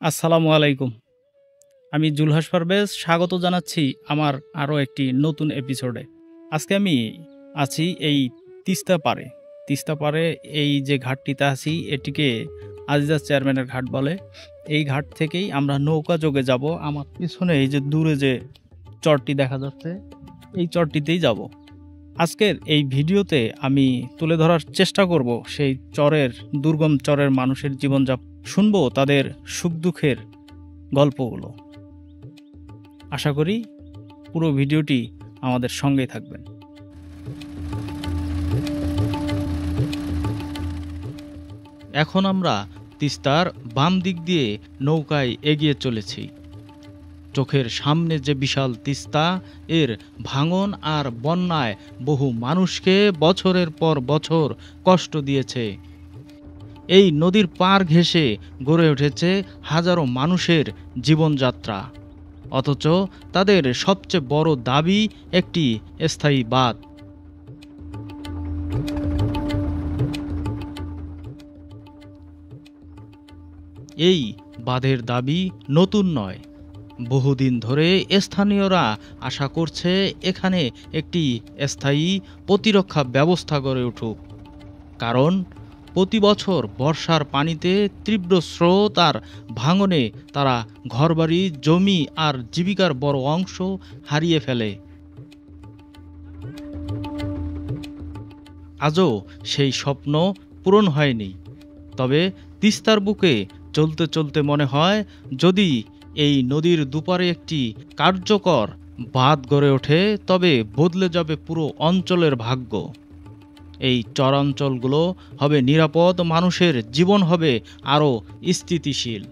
আসসালামু আলাইকুম। আমি জুলহাস পারভেজ স্বাগত জানাচ্ছি আমার আরও একটি নতুন এপিসোডে। আজকে আমি আছি এই তিস্তা পাড়ে। তিস্তা পাড়ে এই যে ঘাটটিতে আছি এটিকে আজিজা চেয়ারম্যানের ঘাট বলে। এই ঘাট থেকেই আমরা নৌকা যোগে যাব। আমার পিছনে এই যে দূরে যে চরটি দেখা যাচ্ছে এই চরটিতেই যাব। আজকের এই ভিডিওতে আমি তুলে ধরার চেষ্টা করব সেই চরের দুর্গম চরের মানুষের জীবনযাপন, শুনবো তাদের সুখ দুঃখের গল্পগুলো। আশা করি পুরো ভিডিওটি আমাদের সঙ্গেই থাকবেন। এখন আমরা তিস্তার বাম দিক দিয়ে নৌকায় এগিয়ে চলেছি। চোখের সামনে যে বিশাল তিস্তা, এর ভাঙন আর বন্যায় বহু মানুষকে বছরের পর বছর কষ্ট দিয়েছে। এই নদীর পার ঘেঁষে গড়ে উঠেছে হাজারো মানুষের জীবনযাত্রা, অথচ তাদের সবচেয়ে বড় দাবি একটি স্থায়ী বাঁধ। এই বাঁধের দাবি নতুন নয়, বহুদিন ধরে স্থানীয়রা আশা করছে এখানে একটি স্থায়ী প্রতিরক্ষা ব্যবস্থা গড়ে উঠুক। কারণ প্রতি বছর বর্ষার পানিতে তীব্র স্রোত আর ভাঙনে তারা ঘরবাড়ি, জমি আর জীবিকার বড় অংশ হারিয়ে ফেলে। আজও সেই স্বপ্ন পূরণ হয়নি। তবে তিস্তার বুকে চলতে চলতে মনে হয়, যদি এই নদীর দুপারে একটি কার্যকর বাঁধ গড়ে ওঠে তবে বদলে যাবে পুরো অঞ্চলের ভাগ্য। এই চরাঞ্চলগুলো হবে নিরাপদ, মানুষের জীবন হবে আরও স্থিতিশীল।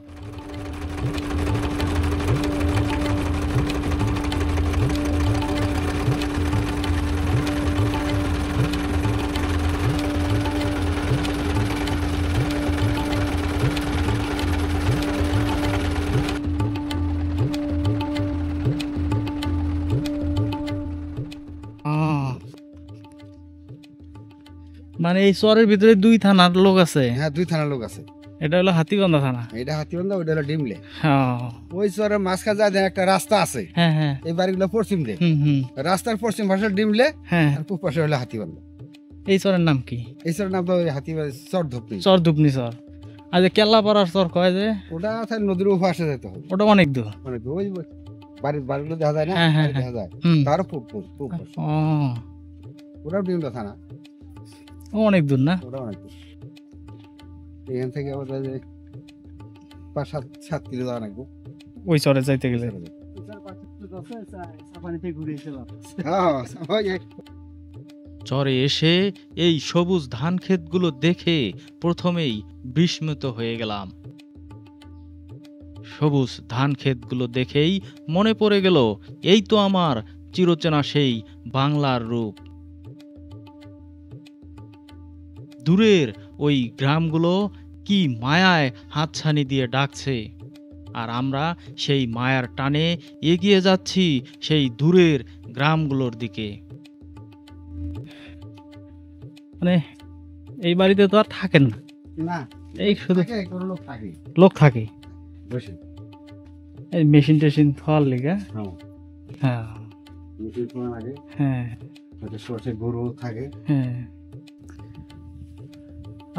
মানে এই চরের ভিতরে দুই থানার লোক আছে? হ্যাঁ, 2 থানার লোক আছে। এটা হলো হাতিবান্ধা থানা। এটা হাতিবান্ধা, ওইটা হলো ডিমলে। হ্যাঁ ওই চরের মাঝখানে যায় একটা রাস্তা আছে। হ্যাঁ হ্যাঁ। এই বাড়িগুলো পশ্চিম দিকে। হুম। রাস্তার পশ্চিম পাশে ডিমলে, হ্যাঁ। আর পূব পাশে হলো হাতিবান্ধা। এই চরের নাম কি? এই চরের নাম তো ওই হাতিবান্ধা চর ধুপনি। চর ধুপনি চর। আর যে কেল্লাপাড়ার চর কয় যে, ওটা তাহলে নদীর ওপাশে যেতে হবে। ওটা অনেক দূর। মানে ওই বাড়িগুলো দেখা যায় না? হ্যাঁ, হ্যাঁ, বাড়ি দেখা যায়। হুম। তারও পূব পাশে। ও, ওটাও ডিমলা থানা। অনেক দূর না? ওটা অনেক দূর। এখান থেকে আবার যে 5-7 কিলো যাওয়া লাগবে ওই চরে যাইতে গেলে। হ্যাঁ, ওই চরে এসে এই সবুজ ধান ক্ষেতগুলো দেখে প্রথমেই বিস্মিত হয়ে গেলাম। সবুজ ধান ক্ষেতগুলো দেখেই মনে পড়ে গেল, এই তো আমার চিরচেনা সেই বাংলার রূপ। দূরের ওই গ্রামগুলো কি মায়ায় হাতছানি দিয়ে ডাকছে, আর আমরা সেই মায়ার টানে এগিয়ে যাচ্ছি সেই দূরের গ্রামগুলোর দিকে। মানে এই বাড়িতে তো আর থাকেন না? না, এই শুধু লোক থাকে। লোক থাকে বসে। এই মেশিন টেশিন খাওয়ার লেগে। হ্যাঁ, হ্যাঁ মিষ্টির পোনা লাগে। হ্যাঁ হয়তো সরষে গরু থাকে। হ্যাঁ।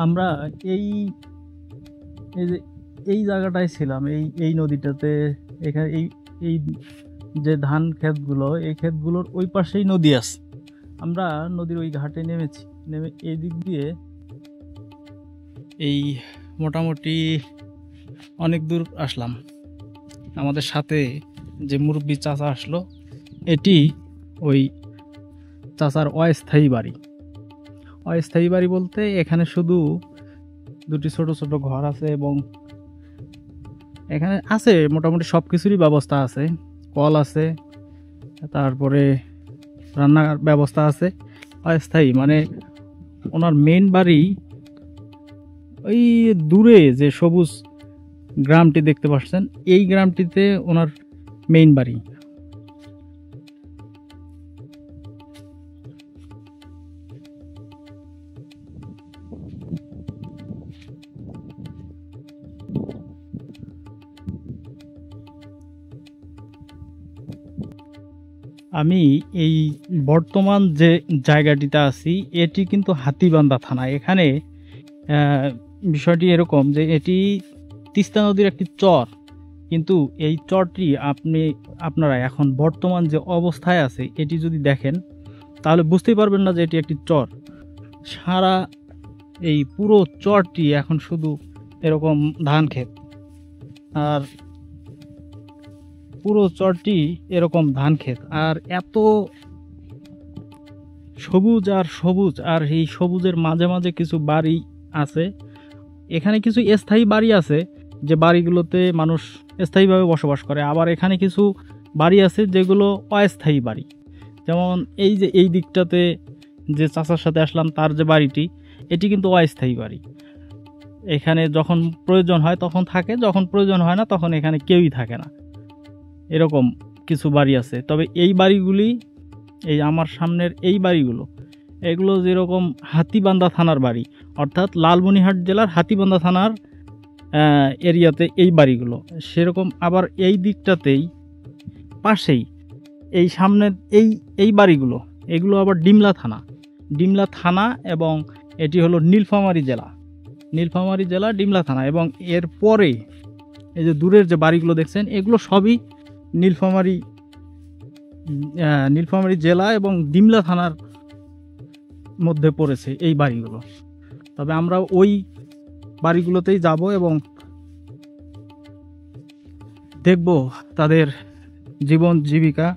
আমরা এই এই যে এই জায়গাটায় ছিলাম, এই নদীটাতে। এখানে এই যে ধান ক্ষেতগুলো, এই ক্ষেতগুলোর ওই পাশেই নদী আছে। আমরা নদীর ওই ঘাটে নেমেছি। নেমে এই দিক দিয়ে এই মোটামুটি অনেক দূর আসলাম। আমাদের সাথে যে মুরব্বী চাচা আসলো, এটি ওই চাচার অস্থায়ী বাড়ি। অস্থায়ী বাড়ি বলতে এখানে শুধু দুটি ছোট ছোট ঘর আছে, এবং এখানে আছে মোটামুটি সব কিছুরই ব্যবস্থা আছে। কল আছে, তারপরে রান্নার ব্যবস্থা আছে। অস্থায়ী মানে ওনার মেইন বাড়ি ওই দূরে যে সবুজ গ্রামটি দেখতে পাচ্ছেন, এই গ্রামটিতে ওনার মেইন বাড়ি। আমি এই বর্তমান যে জায়গাটিতে আছি এটি কিন্তু হাতীবান্ধা থানা। এখানে বিষয়টি এরকম যে এটি তিস্তা নদীর একটি চর, কিন্তু এই চরটি আপনারা এখন বর্তমান যে অবস্থায় আছে এটি যদি দেখেন তাহলে বুঝতেই পারবেন না যে এটি একটি চর। সারা এই পুরো চরটি এখন শুধু এরকম ধান ক্ষেত, আর পুরো চরটি এরকম ধান ক্ষেত, আর এত সবুজ আর সবুজ, আর এই সবুজের মাঝে মাঝে কিছু বাড়ি আছে। এখানে কিছু স্থায়ী বাড়ি আছে যে বাড়িগুলোতে মানুষ স্থায়ীভাবে বসবাস করে, আবার এখানে কিছু বাড়ি আছে যেগুলো অস্থায়ী বাড়ি। যেমন এই যে এই দিকটাতে যে চাচার সাথে আসলাম তার যে বাড়িটি, এটি কিন্তু অস্থায়ী বাড়ি। এখানে যখন প্রয়োজন হয় তখন থাকে, যখন প্রয়োজন হয় না তখন এখানে কেউই থাকে না। এরকম কিছু বাড়ি আছে। তবে এই বাড়িগুলি, এই আমার সামনের এই বাড়িগুলো, এগুলো যেরকম হাতীবান্ধা থানার বাড়ি, অর্থাৎ লালমনিরহাট জেলার হাতীবান্ধা থানার এরিয়াতে এই বাড়িগুলো সেরকম। আবার এই দিকটাতেই পাশেই এই সামনের এই বাড়িগুলো, এগুলো আবার ডিমলা থানা, এবং এটি হলো নীলফামারী জেলা ডিমলা থানা। এবং এর পরে এই যে দূরের যে বাড়িগুলো দেখছেন এগুলো সবই নীলফামারী জেলা এবং ডিমলা থানার মধ্যে পড়েছে এই বাড়িগুলো। তবে আমরা ওই বাড়িগুলোতেই যাব এবং দেখব তাদের জীবন জীবিকা,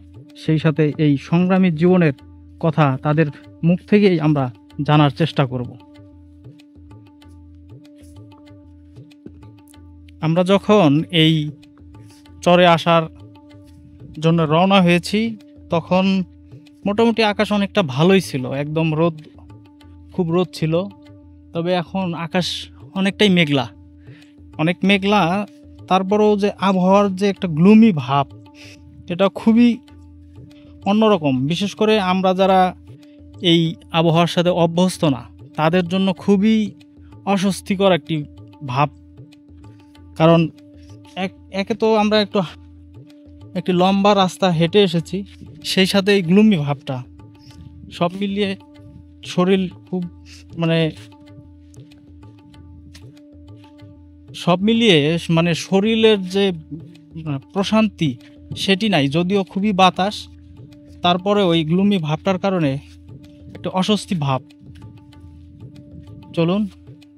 সেই সাথে এই সংগ্রামী জীবনের কথা তাদের মুখ থেকেই আমরা জানার চেষ্টা করব। আমরা যখন এই চরে আসার জন্য রওনা হয়েছি তখন মোটামুটি আকাশ অনেকটা ভালোই ছিল, একদম খুব রোদ ছিল। তবে এখন আকাশ অনেকটাই অনেক মেঘলা। তারপরেও যে আবহাওয়ার যে একটা গ্লুমি ভাব, এটা খুবই অন্যরকম। বিশেষ করে আমরা যারা এই আবহাওয়ার সাথে অভ্যস্ত না তাদের জন্য খুবই অস্বস্তিকর একটি ভাব। কারণ একে তো আমরা একটি লম্বা রাস্তা হেঁটে এসেছি, সেই সাথে এই গ্লুমি ভাবটা সব মিলিয়ে শরীর খুব শরীরের যে প্রশান্তি সেটি নাই। যদিও খুবই বাতাস, তারপরে ওই গ্লুমি ভাবটার কারণে একটা অস্বস্তি ভাব। চলুন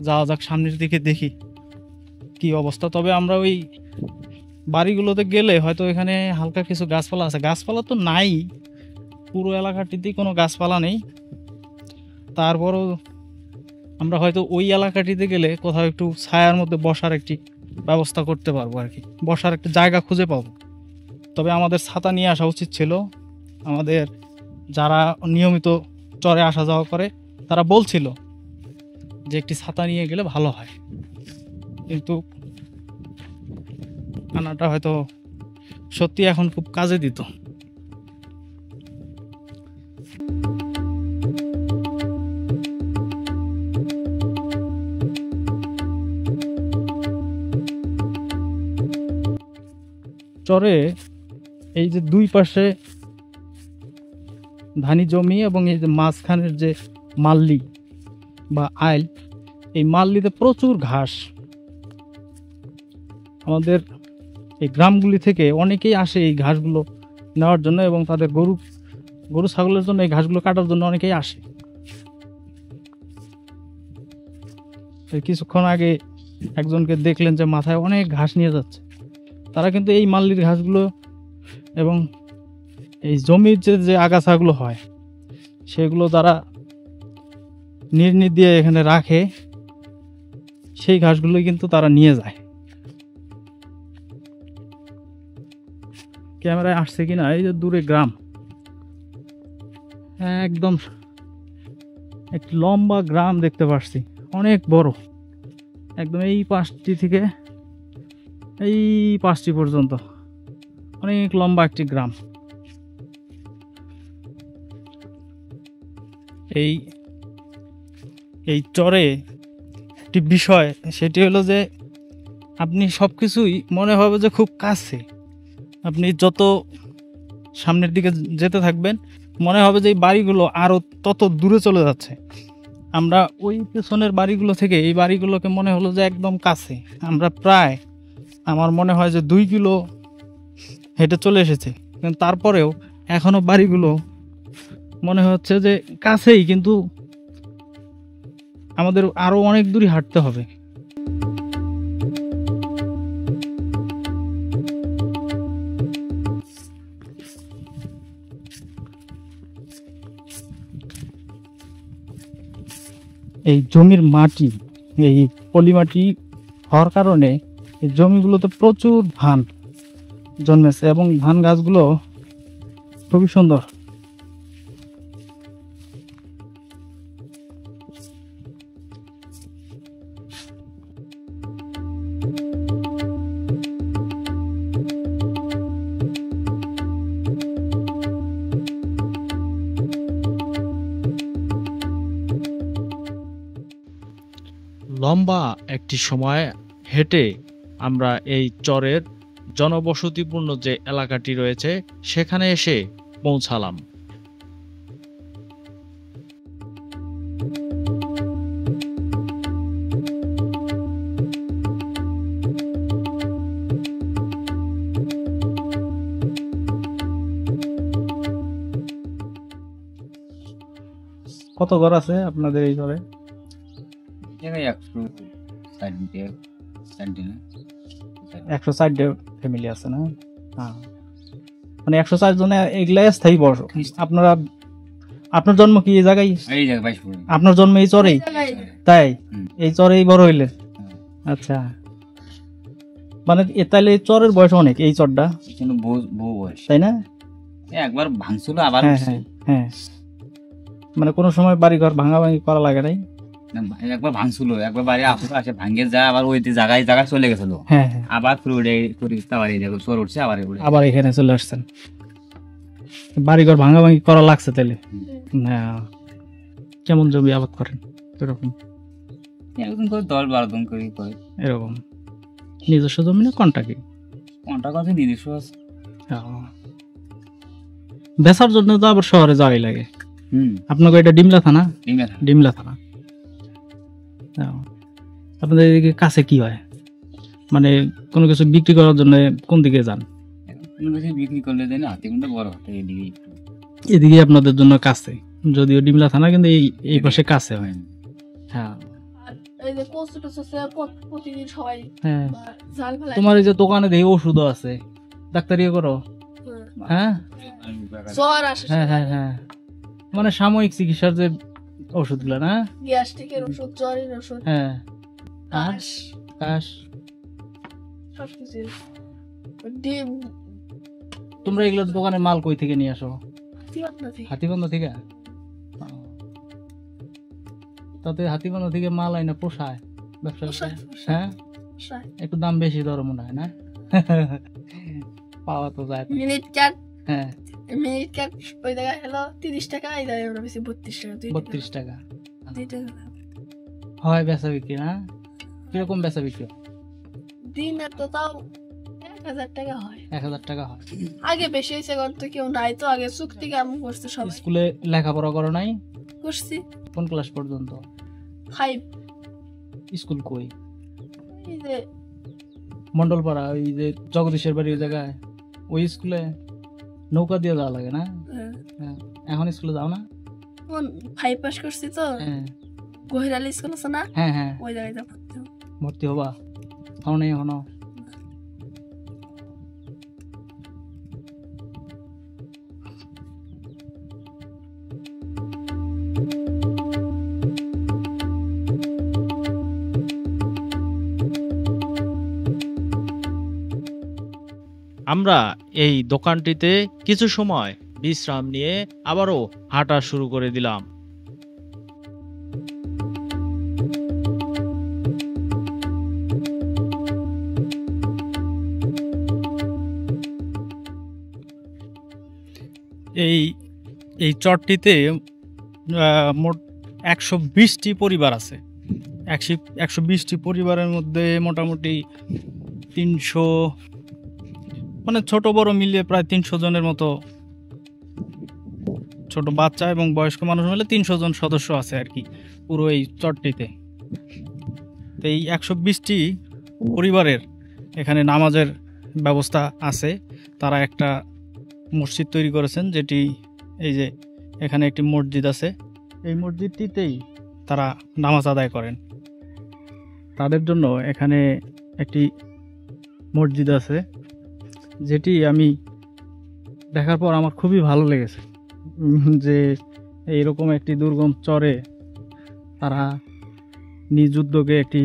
যাওয়া যাক সামনের দিকে, দেখি কি অবস্থা। তবে আমরা ওই বাড়িগুলোতে গেলে হয়তো এখানে হালকা কিছু গাছপালা আছে, গাছপালা তো নাই, পুরো এলাকাটিতেই কোনো গাছপালা নেই। তারপরও আমরা হয়তো ওই এলাকাটিতে গেলে কোথাও একটু ছায়ার মধ্যে বসার একটি ব্যবস্থা করতে পারবো, আর কি বসার একটা জায়গা খুঁজে পাবো। তবে আমাদের ছাতা নিয়ে আসা উচিত ছিল। আমাদের যারা নিয়মিত চরে আসা যাওয়া করে তারা বলছিল যে একটি ছাতা নিয়ে গেলে ভালো হয়, কিন্তু আনাটা হয়তো সত্যি এখন খুব কাজে দিত। চরে এই যে দুই পাশে ধানি জমি এবং এই যে মাঝখানের যে মাল্লি বা আইল, এই মাল্লিতে প্রচুর ঘাস। আমাদের এই গ্রামগুলি থেকে অনেকেই আসে এই ঘাসগুলো নেওয়ার জন্য, এবং তাদের গরু ছাগলের জন্য এই ঘাসগুলো কাটার জন্য অনেকেই আসে। কিছুক্ষণ আগে একজনকে দেখলেন যে মাথায় অনেক ঘাস নিয়ে যাচ্ছে। তারা কিন্তু এই মাল্লির ঘাসগুলো এবং এই জমির যে আগাছাগুলো হয় সেগুলো তারা নির্নি দিয়ে এখানে রাখে, সেই ঘাসগুলো কিন্তু তারা নিয়ে যায়। ক্যামেরায় আসছে কিনা, এই যে দূরে গ্রাম, একদম একটি লম্বা গ্রাম দেখতে পাচ্ছি, অনেক বড়, একদম এই পাঁচটি থেকে এই পাঁচটি পর্যন্ত অনেক লম্বা একটি গ্রাম। এই চরে একটি বিষয়, সেটি হলো যে আপনি সব কিছুই মনে হবে যে খুব কাছে। আপনি যত সামনের দিকে যেতে থাকবেন, মনে হবে যে এই বাড়িগুলো আরও তত দূরে চলে যাচ্ছে। আমরা ওই পেছনের বাড়িগুলো থেকে এই বাড়িগুলোকে মনে হলো যে একদম কাছে। আমরা প্রায় আমার মনে হয় যে 2 কিলো হেঁটে চলে এসেছে, কিন্তু তারপরেও এখনও বাড়িগুলো মনে হচ্ছে যে কাছেই, কিন্তু আমাদের আরও অনেক দূরই হাঁটতে হবে। এই জমির মাটি, এই পলি মাটি হওয়ার কারণে এই জমিগুলোতে প্রচুর ধান জন্মেছে এবং ধান গাছগুলো খুবই সুন্দর। লম্বা একটি সময় হেঁটে আমরা এই চরের জনবসতিপূর্ণ যে এলাকাটি রয়েছে সেখানে এসে পৌঁছালাম। কত ঘর আছে আপনাদের এই চরে? 160 ফ্যামিলি আছে না? হ্যাঁ, মানে 160 জনে এগুলা স্থায়ী বসো। আপনারা, আপনার জন্ম কি এই জায়গায়? আপনার জন্ম এই চরেই? তাই এই চরেই বড় হইলে? আচ্ছা, মানে তাহলে এই চরের বয়স অনেক, এই চরটা তাই না? একবার ভাঙছিল আবার হ্যাঁ, মানে কোনো সময় বাড়ি ঘর ভাঙাভাঙি করা লাগে নাই? একবার ভাঙছিল, একবার বাড়ি আসে ভাঙে যায়, আবার ওই জায়গায় চলে গেছিল, আবার চোর উঠছে, আবার এখানে চলে আসছেন। বাড়ি ঘর ভাঙাভাঙি করা লাগছে তাহলে? হ্যাঁ। কেমন জমি আবাদ করেন? এরকম 10-12 জন করে এরকম নিজস্ব জমি না কন্টাক্ট? কন্টাক্ট আছে, নিজস্ব আছে। বেচার জন্য তো আবার শহরে যাওয়াই লাগে। আপনাকে এটা ডিমলা থানা? ডিমলা থানা। আপনাদের এদিকে কাছে কি হয়, মানে কোনো কিছু বিক্রি করার জন্য কোন দিকে যান? বিক্রি করলে বড় এদিকে আপনাদের জন্য কাছে, যদিও ডিমলা থানা, কিন্তু এই পাশে কাছে হয়। হ্যাঁ, তোমার এই যে দোকানে দেখি ওষুধও আছে, ডাক্তারি করো? হ্যাঁ হ্যাঁ হ্যাঁ হ্যাঁ, মানে সাময়িক চিকিৎসার যে ওষুধগুলো না? গ্যাস্ট্রিকের ওষুধ, জ্বরের ওষুধ, হ্যাঁ, কাশ। তোমরা এগুলো দোকানে মাল কই থেকে নিয়ে আসো? হাতিবান্ধা থেকে। তাতে হাতিবান্ধা থেকে মাল আইনা পোষায় ব্যবসা? হ্যাঁ, একটু দাম বেশি ধরো মনে হয় না? পাওয়া তো যায়। মিনিট কাট, হ্যাঁ, মিনিট কাট ওই জায়গায় হলো 30 টাকা, এই জায়গায় আমরা বেশি 32 টাকা। 32 টাকা 2 টাকা হয় বেচা বিক্রি না? কিরকম বেচা বিক্রি? দিনে তো তাও 1000 টাকা হয়। 1000 টাকা হয়। আগে বেশি হয়েছে, কারণ তো কেউ নাই তো, আগে চুক্তি কেমন করছে সবাই। স্কুলে লেখাপড়া করো নাই? করছি। কোন ক্লাস পর্যন্ত? 5। স্কুল কই? এই যে মন্ডলপাড়া, ওই যে জগদীশের বাড়ি ওই জায়গায়, ওই স্কুলে নৌকা দিয়ে যাওয়া লাগে না? হ্যাঁ। এখন স্কুলে যাও না? 5 পাস করছি তো। হ্যাঁ, গহিরালি স্কুল আছে না? হ্যাঁ হ্যাঁ, ওই জায়গায় যাব। ভর্তি হবা? হও নাই এখনো? আমরা এই দোকানটিতে কিছু সময় বিশ্রাম নিয়ে আবারও হাঁটা শুরু করে দিলাম। এই চরটিতে মোট 120টি পরিবার আছে। 120টি পরিবারের মধ্যে মোটামুটি 300, মানে ছোট বড় মিলিয়ে প্রায় 300 জনের মতো ছোট বাচ্চা এবং বয়স্ক মানুষ মিলে 300 জন সদস্য আছে আর কি পুরো এই চরটিতে। তো এই 120টি পরিবারের এখানে নামাজের ব্যবস্থা আছে। তারা একটা মসজিদ তৈরি করেছেন, যেটি এই যে এখানে একটি মসজিদ আছে, এই মসজিদটিতেই তারা নামাজ আদায় করেন। তাদের জন্য এখানে একটি মসজিদ আছে, যেটি আমি দেখার পর আমার খুবই ভালো লেগেছে, যে এইরকম একটি দুর্গম চরে তারা নিজ উদ্যোগে একটি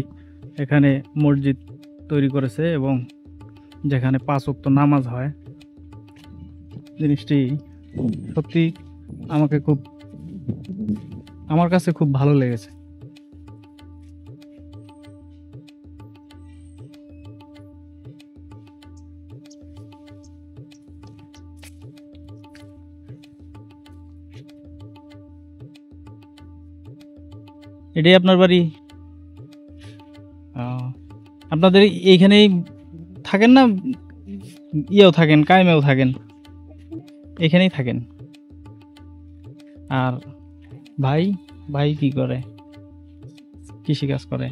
এখানে মসজিদ তৈরি করেছে এবং যেখানে 5 ওয়াক্ত নামাজ হয়। জিনিসটি সত্যি আমার কাছে খুব ভালো লেগেছে। এটাই আপনার বাড়ি? আপনাদের এইখানেই থাকেন না ইয়েও থাকেন, কায়েমেও থাকেন? এখানেই থাকেন। আর ভাই ভাই কি করে? কৃষিকাজ করে।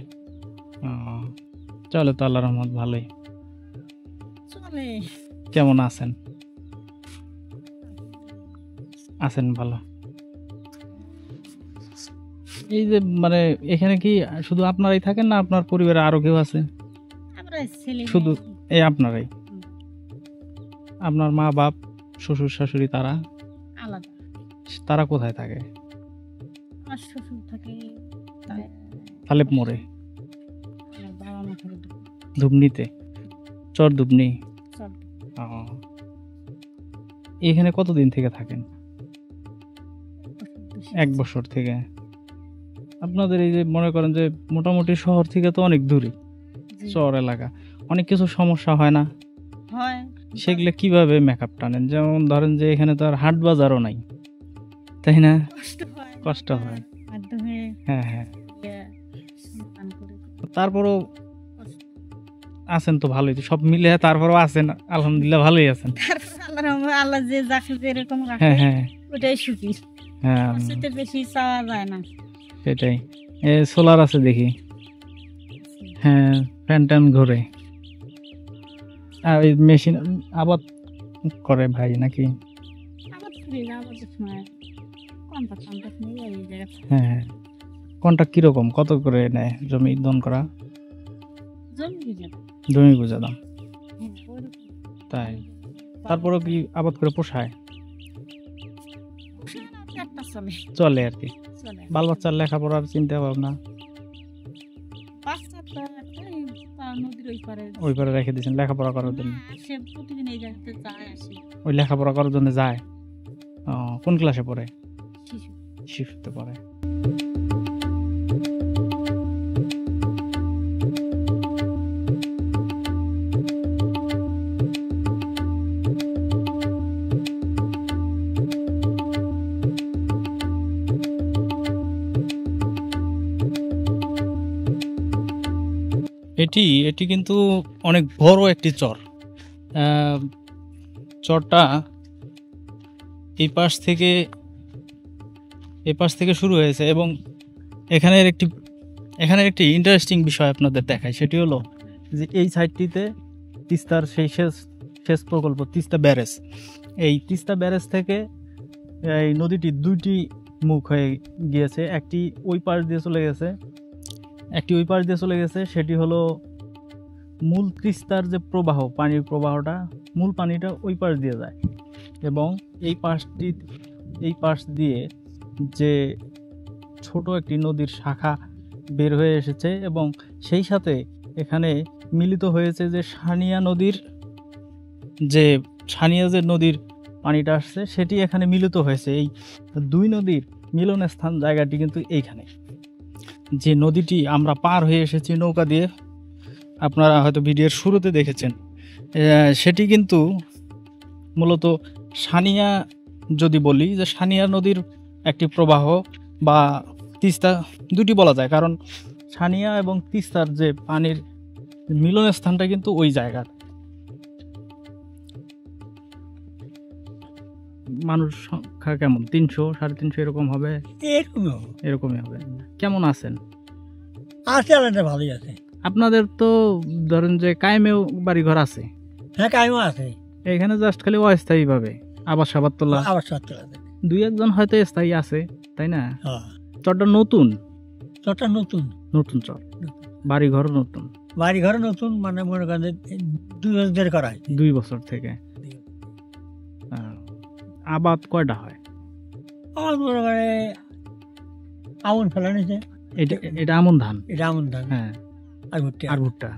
চলে তো, আল্লাহ রহমত ভালোই। কেমন আছেন? আছেন ভালো। এই যে মানে এখানে কি শুধু আপনারাই থাকেন না আপনার পরিবারে আরো কেউ আছে? শুধু এই আপনারাই? আপনার মা বাপ শ্বশুর শাশুড়ি তারা আলাদা। তারা কোথায় থাকে? আমার শ্বশুর থাকে তালেব মোড়ে, আমার বাবা মা থাকে ধুবনিতে, চর ধুবনি। এখানে কতদিন থেকে থাকেন? 1 বছর থেকে। আপনাদের এই যে মনে করেন যে মোটামুটি শহর থেকে তো অনেক দূরে, চর এলাকা, অনেক কিছু সমস্যা হয় না? হয়। সেগুলো কিভাবে মেকআপ টানেন? যেমন ধরেন যে এখানে তো আর হাট বাজারও নাই, তাই না? কষ্ট হয়। হ্যাঁ হ্যাঁ। তারপরও আছেন তো ভালোই, সব মিলে তারপরও আছেন, আলহামদুলিল্লাহ ভালোই আছেন। আল্লাহ যে যাকে যেরকম রাখে, হ্যাঁ হ্যাঁ, ওটাই সুখী। হ্যাঁ সেটা বেশি চাওয়া যায় না। সেটাই। সোলার আছে দেখি। হ্যাঁ, ফ্যান ট্যান ঘুরে। আর ওই মেশিন আবাদ করে ভাই নাকি? হ্যাঁ, কন্ট্রাক্ট কিরকম, কত করে নেয় জমি দন করা? জমি বুঝা দাম। তাই তারপরও কি আবাদ করে পোষায়? চলে আর কি। বাল বাচ্চার লেখাপড়ার চিন্তা ভাবনা ওই পারে রেখে দিয়েছেন লেখাপড়া করার জন্য? ওই লেখাপড়া করার জন্য যায়। কোন ক্লাসে পড়ে? শিশুতে পড়ে। এটি কিন্তু অনেক বড় একটি চর। চরটা এই পাশ থেকে শুরু হয়েছে এবং এখানের একটি ইন্টারেস্টিং বিষয় আপনাদের দেখায়। সেটি হলো যে এই সাইডটিতে তিস্তার সেই শেষ প্রকল্প তিস্তা ব্যারেজ। এই তিস্তা ব্যারেজ থেকে এই নদীটি 2টি মুখ হয়ে গিয়েছে। একটি ওই পাশ দিয়ে চলে গেছে, সেটি হলো মূল তিস্তার যে প্রবাহ, পানির প্রবাহটা, মূল পানিটা ওই পাশ দিয়ে যায় এবং এই পাশ দিয়ে যে ছোট একটি নদীর শাখা বের হয়ে এসেছে এবং সেই সাথে এখানে মিলিত হয়েছে যে সানিয়া যে নদীর পানিটা আসছে সেটি এখানে মিলিত হয়েছে। এই 2 নদীর মিলনের স্থান জায়গাটি কিন্তু এইখানে। যে নদীটি আমরা পার হয়ে এসেছি নৌকা দিয়ে, আপনারা হয়তো ভিডিওর শুরুতে দেখেছেন, সেটি কিন্তু মূলত সানিয়া, যদি বলি যে সানিয়া নদীর একটি প্রবাহ বা তিস্তা, 2টি বলা যায়, কারণ সানিয়া এবং তিস্তার যে পানির মিলনের স্থানটা কিন্তু ওই জায়গার। মানুষ সংখ্যা কেমন? 300 350 এরকম হবে? এরকমই হবে। এরকমই হবে। কেমন আছেন? আছে আলাদা ভালোই আছে। আপনাদের তো ধরেন যে কায়েমেও বাড়িঘর আছে, হ্যাঁ কায়মও আছে, এখানে জাস্ট খালি অস্থায়ী ভাবে আবাস সাবাদ তোলা, আবার সত্তর আছে। 2-1 হয়তো স্থায়ী আছে, তাই না? হ্যাঁ চরটা নতুন, চরটা নতুন, নতুন চর, বাড়িঘর নতুন, বাড়ি ঘর নতুন, মানে মনে করেন যে 2 বছর ধরে করা হয়। 2 বছর থেকে। আবাদ কয়টা হয়? আমার মনে করে আমন ফেলা নিয়েছে, এটা আমন ধান, এটা আমন ধান, হ্যাঁ, আর ভুট্টা, আর ভুট্টা।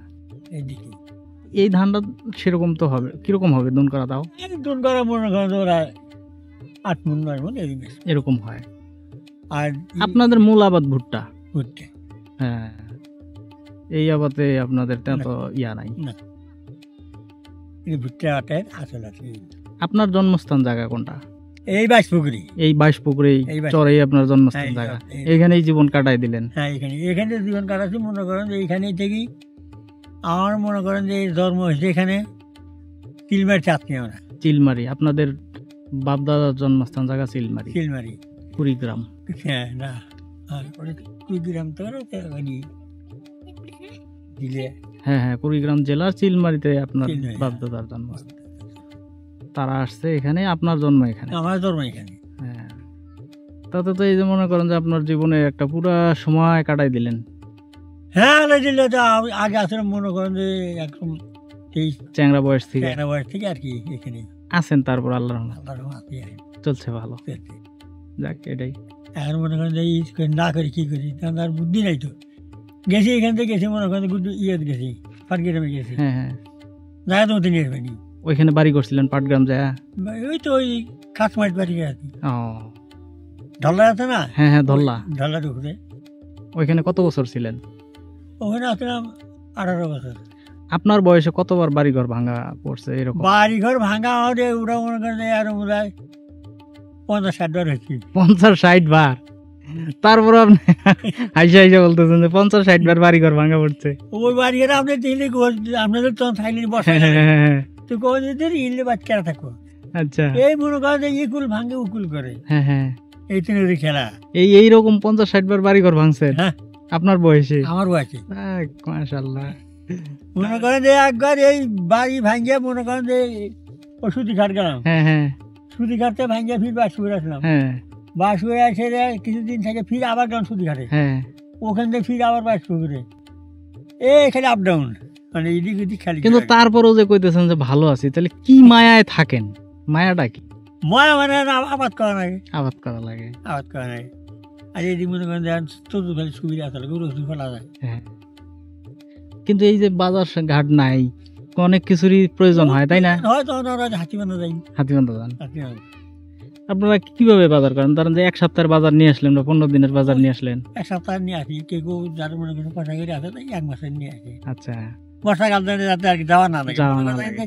এইদিকে এই ধানটা সেরকম তো হবে, কিরকম হবে দুন করা দাও? দুন করা মনে করেন যে ওরা 8 মণ 9 মণ এরকম হয়। আর আপনাদের মূল আবাদ ভুট্টা, ভুট্টা। হ্যাঁ, এই আবাদে আপনাদের তো ইয়া নাই। না, এই ভুট্টা আটের আসল আছে। আপনার জন্মস্থান জায়গা কোনটা? এই বাইশপুকুরি, এই 22 পুকুরেই এই 22 চরেই আপনার জন্মস্থান হ্যাঁ, জায়গা, এই- এখানেই জীবন কাটাই দিলেন। হ্যাঁ এখানে জীবন কাটাচ্ছি। মনে করেন যে এইখানে থেকেই আমার মনে করেন যে জন্ম হয়েছে এখানে, চিলমারি চাঁদনি। আমরা চিলমারি, আপনাদের বাপ দাদার জন্মস্থান জায়গা চিলমারি, চিলমারি, কুড়িগ্রাম। হ্যাঁ না, আর কুড়িগ্রাম তো দিলে হ্যাঁ হ্যাঁ, কুড়িগ্রাম জেলার চিলমারিতে আপনার চিলমারি, বাপ দাদার জন্মস্থান। তারা আসছে এখানে, আপনার জন্ম এখানে। আমার জন্ম এখানে। হ্যাঁ, তাতে তো এই যে মনে করেন যে আপনার জীবনে একটা পুরা সময় কাটাই দিলেন। হ্যাঁ দিলে তো আগে আসলে মনে করেন যে একদম এই চ্যাংরা বয়স থেকে একটা বয়স থেকে আর কি এখানে আছেন, তারপর আল্লাহর রহমতে আল্লাহর রহমতে চলছে ভালো। চলছে। যাক, এটাই। এখন মনে করেন যে এই না করি কি করি, তখন আর বুদ্ধি নাই তো। গেছি এখান থেকে, গেছি মনে করেন ইয়েতে গেছি, পাটগ্রামে গেছি, হ্যাঁ হ্যাঁ, জায়গা তো মতো নিয়ে আসবেনি। ওইখানে বাড়ি করছিলেন পাটগ্রাম যায়? ওই তো ওই খাসমাইট বাড়ি আর কি, ও ঢল্লা আছে না, হ্যাঁ হ্যাঁ, ধরলা। ঢল্লার উপরে। ওইখানে কত বছর ছিলেন? ওখানে আসলাম 18 বছর। আপনার বয়সে কতবার বাড়িঘর ভাঙা পড়ছে এরকম? বাড়ি ঘর ভাঙা হলে ওরা মনে করেন যে আরো বোধ হয় 50-60 বার হয়েছি। 50-60 বার? তারপর আপনি হাইসা হাইসা বলতেছেন যে 50-60 বার বাড়িঘর ভাঙা পড়ছে? ওই বাড়ি ঘরে আপনি দেখলে আপনাদের তখন থাইলে বসা তো কোথায় ইলে বাচ্চা থাকো। আচ্ছা, এই মনে করেন যে ইকুল ভাঙে উকুল করে, হ্যাঁ হ্যাঁ, এই তিনের খেলা। এইরকম 50-60 বার বাড়িঘর ভাঙছে হ্যাঁ, আপনার বয়সে? আমার বয়সে মাশাআল্লাহ। মনে করেন যে একবার এই বাড়ি ভাঙ্গিয়া মনে করেন যে ও সুতি ঘাট গেলাম, হ্যাঁ হ্যাঁ সুতি ঘাটতে ভাঙ্গিয়া ফির বাস হয়ে আসলাম, হ্যাঁ বাস হয়ে আসে কিছুদিন থেকে ফির আবার গেলাম সুতি ঘাটে, হ্যাঁ, ওখান থেকে ফির আবার বাস পুকুরে, খালি আপ ডাউন, মানে এদিক ওদিক খালি। কিন্তু তারপরও যে কইতেছেন যে ভালো আছি, তাহলে কি মায়ায় থাকেন? মায়াটা কি? ময়া মানে আবাদ করা লাগে, আবাদ করা লাগে। আবাদ করা লাগে। আর এদিক মনে করেন যে তোর খালি সুবিধা আছে, গরু ফেলা যায়। হ্যাঁ, কিন্তু এই যে বাজার ঘাট নাই, অনেক কিছুরই প্রয়োজন হয়, তাই না? হয় তখন ওরা হাতি বান্ধা যায়, হাতিবান্ধা যান। হাতি বান্ধা। আপনারা কিভাবে বাজার করেন? ধরেন যে 1 সপ্তাহের বাজার নিয়ে আসলেন বা 15 দিনের বাজার নিয়ে আসলেন। এক সপ্তাহ নিয়ে আসি, কেউ যার মনে করেন পয়সা করে আছে তাই 1 মাসের নিয়ে আসে। আচ্ছা, বর্ষাকাল ধরে যাতে আর কি যাওয়া না লাগে, যাওয়া না লাগে।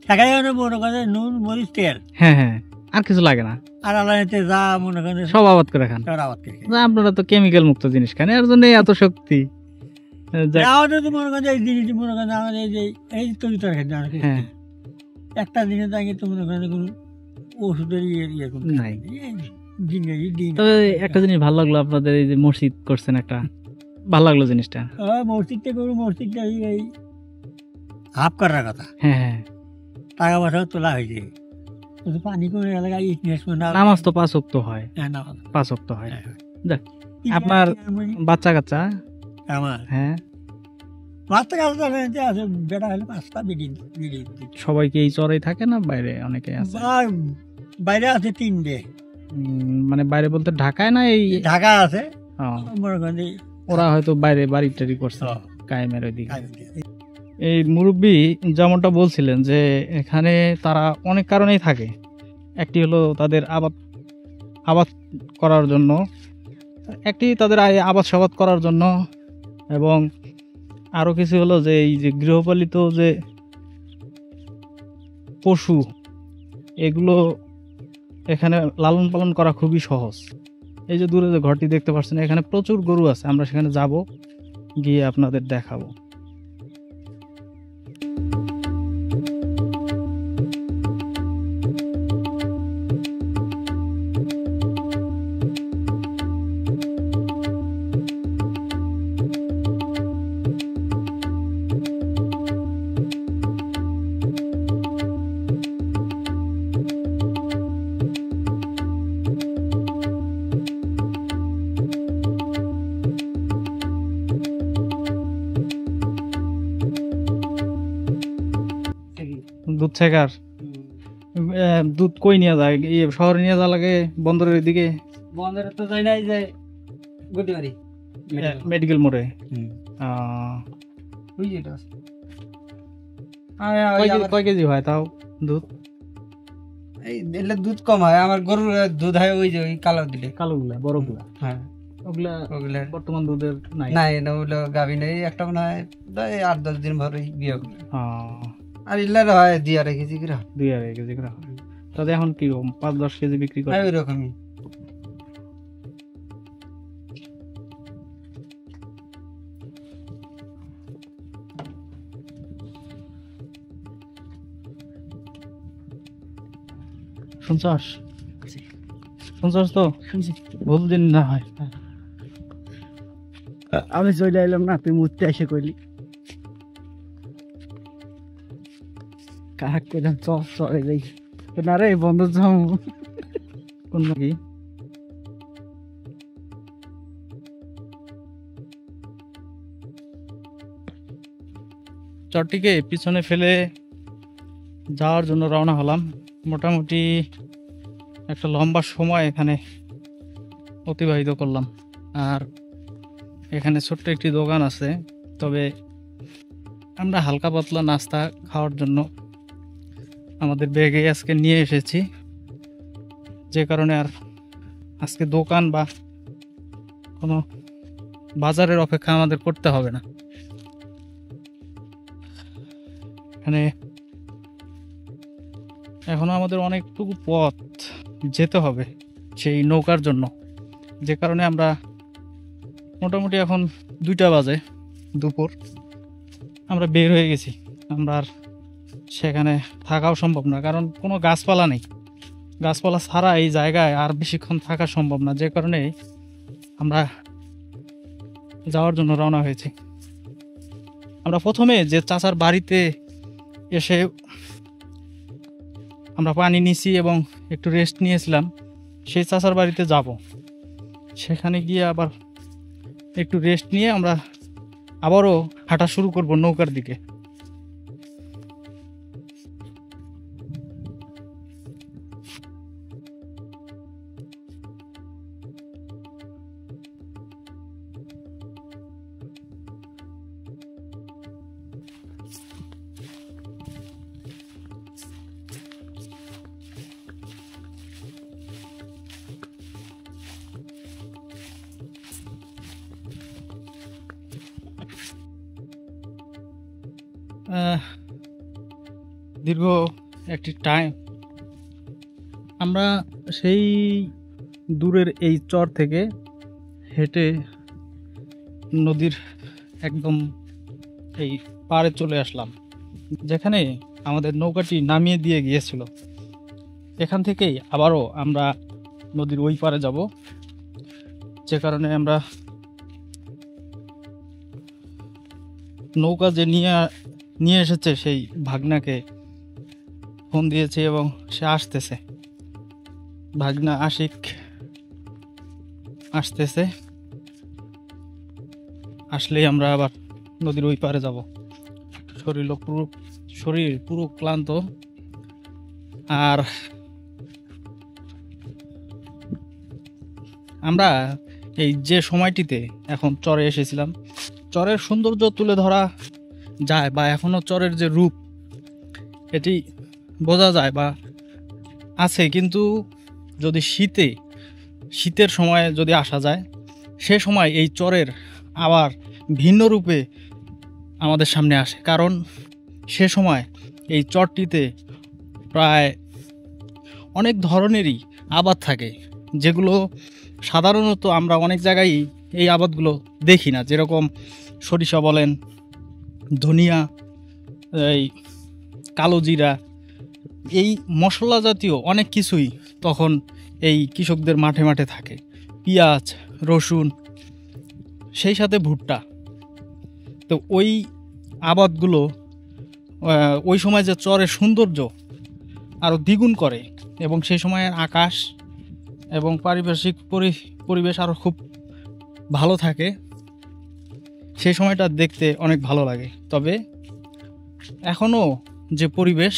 ঠেকাই মনে করেন নুন মরিচ তেল হ্যাঁ হ্যাঁ, আর কিছু লাগে না, আর আলাদাতে যা মনে করেন সব আবাদ করে খান। সব আবাদ করে খাই। না, আপনারা তো কেমিক্যাল মুক্ত জিনিস খান, এর জন্য এত শক্তি। যাক, আমাদের তো মনে করেন যে এই জিনিস মনে করেন আমাদের এই যে এই তৈরি তরকারি হ্যাঁ, একটা দিনে তো আগে তো মনে করেন কোনো ওষুধের ইয়ে কোনো নাই। দিন তবে একটা জিনিস ভালো লাগলো, আপনাদের এই যে মসজিদ করছেন একটা, ভালো লাগলো জিনিসটা। মসজিদটা করবো, মসজিদটা এই হাফ করার কথা, হ্যাঁ হ্যাঁ, টাকা পয়সা তোলা হয়েছে, কিন্তু পানি কোনো এলাকায় ইতিহাস নামাজ তো 5 ওয়াক্ত হয়, হ্যাঁ নামাজ 5 ওয়াক্ত হয়। হ্যাঁ। যাক, আপনার বাচ্চা কাচ্চা? আমার হ্যাঁ, বাচ্চা কাচ্চা আছে, বেটা হলে 5টা বেরিয়ে সবাই কি এই চরেই থাকে না বাইরে অনেকে আছে? বাইরে আছে 3টে, মানে বাইরে বলতে ঢাকায় না? এই ঢাকা আছে ও, মনে করেন যে ওরা হয়তো বাইরে বাড়ি টাড়ি করছে হ্যাঁ। কায়েমের ওইদিকে। এই মুরব্বী যেমনটা বলছিলেন যে এখানে তারা অনেক কারণেই থাকে। একটি হলো তাদের আবাদ করার জন্য, একটি তাদের আবাদ সাবাদ করার জন্য, এবং আরও কিছু হলো যে এই যে গৃহপালিত যে পশু, এগুলো এখানে লালন পালন করা খুবই সহজ। এই যে দূরে যে ঘরটি দেখতে পাচ্ছেন, এখানে প্রচুর গরু আছে, আমরা সেখানে যাব, গিয়ে আপনাদের দেখাবো। দুধ ছেকার দুধ কই নিয়ে যায় শহরে নিয়ে যাওয়া লাগে বন্দরের দিকে বন্ধের তো যাই নাই যে গদিবাড়ি মেডিকেল মোড়ে ওই যেটা আছে। কয় কেজি হয় তাও দুধ? এই এলে দুধ কম হয়, আমার গরুর দুধ হয় ওই যে ওই কালো দিলে কালোগুলা বড়গুলা, হ্যাঁ ওগুলা ওগুলা বর্তমান দুধের নাই। না এটা হলো গাভী নেই, একটা মনে হয় 8-10 দিন ভরে বিয়ে করবে। আর ইল্লার হয় 2-2.5 কেজি করে, 2-2.5 কেজি করে হয়। তাহলে এখন কি 5-10 কেজি বিক্রি করে? ওই রকমই। শুনছস তো? ভুল দিন না হয়। আমি চলে এলাম না, তুই মুহূর্তে এসে কইলি কাহাক কইলাম চলে যাই না রে বন্ধ যাও কোন কি চরটিকে পিছনে ফেলে যাওয়ার জন্য রওনা হলাম। মোটামুটি একটা লম্বা সময় এখানে অতিবাহিত করলাম। আর এখানে ছোট্ট একটি দোকান আছে, তবে আমরা হালকা পাতলা নাস্তা খাওয়ার জন্য আমাদের ব্যাগে আজকে নিয়ে এসেছি, যে কারণে আর আজকে দোকান বা কোনো বাজারের অপেক্ষা আমাদের করতে হবে না। এখানে এখনো আমাদের অনেকটুকু পথ যেতে হবে সেই নৌকার জন্য, যে কারণে আমরা মোটামুটি এখন 2টা বাজে দুপুর, আমরা বের হয়ে গেছি। আমরা আর সেখানে থাকাও সম্ভব না, কারণ কোনো গাছপালা নেই। গাছপালা ছাড়া এই জায়গায় আর বেশিক্ষণ থাকা সম্ভব না, যে কারণে আমরা যাওয়ার জন্য রওনা হয়েছি। আমরা প্রথমে যে চাচার বাড়িতে এসে আমরা পানি নিয়েছি এবং একটু রেস্ট নিয়েছিলাম, সেই চাচার বাড়িতে যাব। সেখানে গিয়ে আবার একটু রেস্ট নিয়ে আমরা আবারও হাঁটা শুরু করব নৌকার দিকে। দীর্ঘ একটি টাইম আমরা সেই দূরের এই চর থেকে হেঁটে নদীর একদম এই পাড়ে চলে আসলাম, যেখানে আমাদের নৌকাটি নামিয়ে দিয়ে গিয়েছিল। এখান থেকেই আবারও আমরা নদীর ওই পাড়ে যাব, যে কারণে আমরা নৌকা যে নিয়ে এসেছে সেই ভাগনাকে ফোন দিয়েছে এবং সে আসতেছে। ভাগনা আশিক আসতেছে, আসলেই আমরা আবার নদীর ওই পারে যাব। শরীর পুরো ক্লান্ত। আর আমরা এই যে সময়টিতে এখন চরে এসেছিলাম, চরের সৌন্দর্য তুলে ধরা যায় বা এখনো চরের যে রূপ এটি বোঝা যায় বা আছে, কিন্তু যদি শীতের সময়ে যদি আসা যায়, সে সময় এই চরের আবার ভিন্ন রূপে আমাদের সামনে আসে। কারণ সে সময় এই চরটিতে প্রায় অনেক ধরনেরই আবাদ থাকে, যেগুলো সাধারণত আমরা অনেক জায়গায় এই আবাদগুলো দেখি না। যেরকম সরিষা বলেন, ধনিয়া, এই কালো জিরা, এই মশলা জাতীয় অনেক কিছুই তখন এই কৃষকদের মাঠে মাঠে থাকে। পেঁয়াজ, রসুন, সেই সাথে ভুট্টা। তো ওই আবাদগুলো ওই সময় যে চরের সৌন্দর্য আরও দ্বিগুণ করে, এবং সেই সময়ের আকাশ এবং পারিপার্শ্বিক পরিবেশ আরও খুব ভালো থাকে। সেই সময়টা দেখতে অনেক ভালো লাগে। তবে এখনও যে পরিবেশ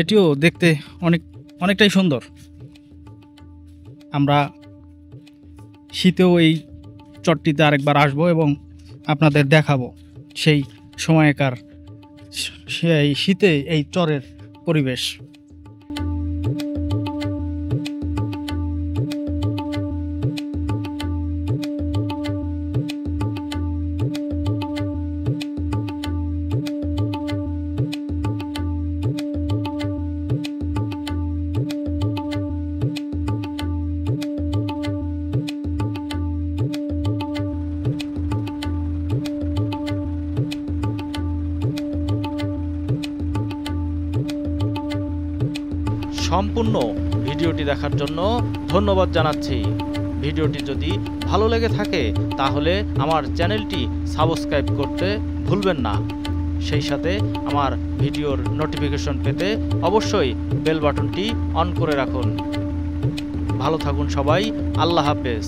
এটিও দেখতে অনেকটাই সুন্দর। আমরা শীতেও এই চরটিতে আরেকবার আসব এবং আপনাদের দেখাবো সেই সময়কার সেই শীতে এই চরের পরিবেশ। সম্পূর্ণ ভিডিওটি দেখার জন্য ধন্যবাদ জানাচ্ছি। ভিডিওটি যদি ভালো লেগে থাকে তাহলে আমার চ্যানেলটি সাবস্ক্রাইব করতে ভুলবেন না। সেই সাথে আমার ভিডিওর নোটিফিকেশন পেতে অবশ্যই বেল বাটনটি অন করে রাখুন। ভালো থাকুন সবাই। আল্লাহ হাফেজ।